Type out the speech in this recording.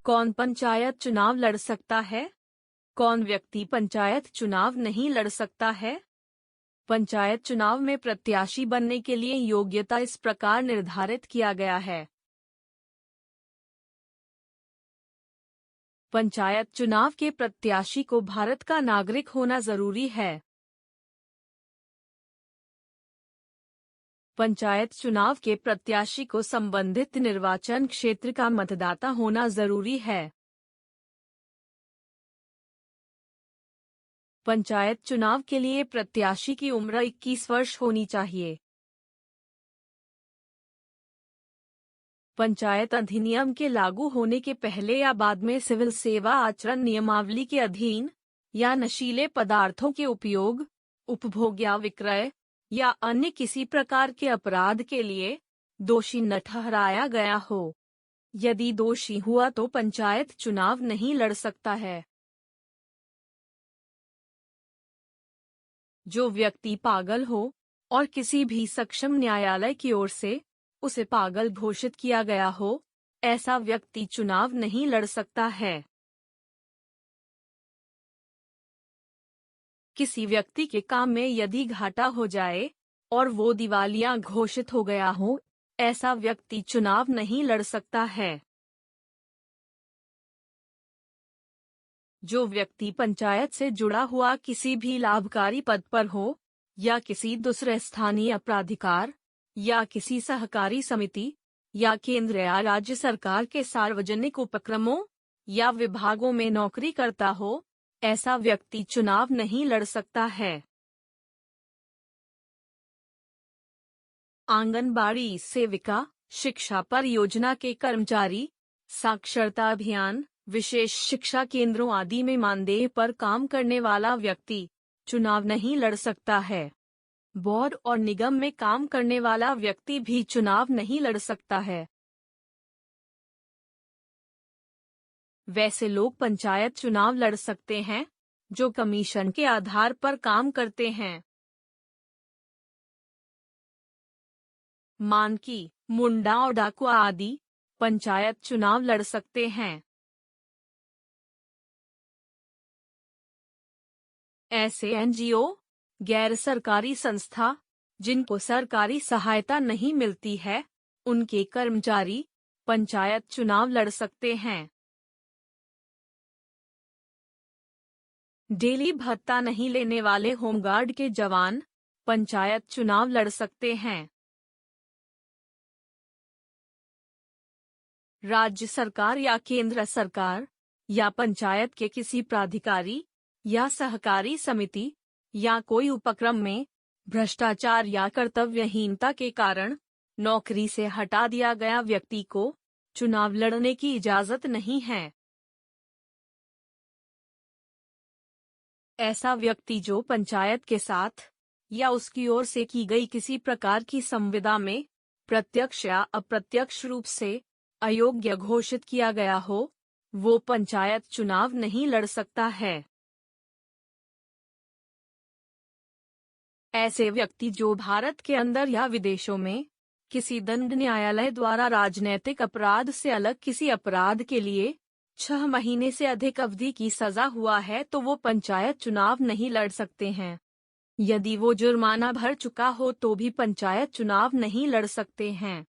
कौन पंचायत चुनाव लड़ सकता है? कौन व्यक्ति पंचायत चुनाव नहीं लड़ सकता है? पंचायत चुनाव में प्रत्याशी बनने के लिए योग्यता इस प्रकार निर्धारित किया गया है। पंचायत चुनाव के प्रत्याशी को भारत का नागरिक होना जरूरी है। पंचायत चुनाव के प्रत्याशी को संबंधित निर्वाचन क्षेत्र का मतदाता होना जरूरी है। पंचायत चुनाव के लिए प्रत्याशी की उम्र 21 वर्ष होनी चाहिए। पंचायत अधिनियम के लागू होने के पहले या बाद में सिविल सेवा आचरण नियमावली के अधीन या नशीले पदार्थों के उपयोग, उपभोग या विक्रय या अन्य किसी प्रकार के अपराध के लिए दोषी न ठहराया गया हो। यदि दोषी हुआ तो पंचायत चुनाव नहीं लड़ सकता है। जो व्यक्ति पागल हो और किसी भी सक्षम न्यायालय की ओर से उसे पागल घोषित किया गया हो, ऐसा व्यक्ति चुनाव नहीं लड़ सकता है। किसी व्यक्ति के काम में यदि घाटा हो जाए और वो दिवालिया घोषित हो गया हो, ऐसा व्यक्ति चुनाव नहीं लड़ सकता है। जो व्यक्ति पंचायत से जुड़ा हुआ किसी भी लाभकारी पद पर हो या किसी दूसरे स्थानीय प्राधिकार या किसी सहकारी समिति या केंद्र या राज्य सरकार के सार्वजनिक उपक्रमों या विभागों में नौकरी करता हो, ऐसा व्यक्ति चुनाव नहीं लड़ सकता है। आंगनबाड़ी सेविका, शिक्षा परियोजना के कर्मचारी, साक्षरता अभियान, विशेष शिक्षा केंद्रों आदि में मानदेय पर काम करने वाला व्यक्ति चुनाव नहीं लड़ सकता है। बोर्ड और निगम में काम करने वाला व्यक्ति भी चुनाव नहीं लड़ सकता है। वैसे लोग पंचायत चुनाव लड़ सकते हैं जो कमीशन के आधार पर काम करते हैं। मानकी, मुंडा और डाकुआ आदि पंचायत चुनाव लड़ सकते हैं। ऐसे एनजीओ, गैर सरकारी संस्था जिनको सरकारी सहायता नहीं मिलती है, उनके कर्मचारी पंचायत चुनाव लड़ सकते हैं। डेली भत्ता नहीं लेने वाले होमगार्ड के जवान पंचायत चुनाव लड़ सकते हैं। राज्य सरकार या केंद्र सरकार या पंचायत के किसी प्राधिकारी या सहकारी समिति या कोई उपक्रम में भ्रष्टाचार या कर्तव्यहीनता के कारण नौकरी से हटा दिया गया व्यक्ति को चुनाव लड़ने की इजाजत नहीं है। ऐसा व्यक्ति जो पंचायत के साथ या उसकी ओर से की गई किसी प्रकार की संविदा में प्रत्यक्ष या अप्रत्यक्ष रूप से अयोग्य घोषित किया गया हो, वो पंचायत चुनाव नहीं लड़ सकता है। ऐसे व्यक्ति जो भारत के अंदर या विदेशों में किसी दंड न्यायालय द्वारा राजनैतिक अपराध से अलग किसी अपराध के लिए 6 महीने से अधिक अवधि की सजा हुआ है, तो वो पंचायत चुनाव नहीं लड़ सकते हैं। यदि वो जुर्माना भर चुका हो तो भी पंचायत चुनाव नहीं लड़ सकते हैं।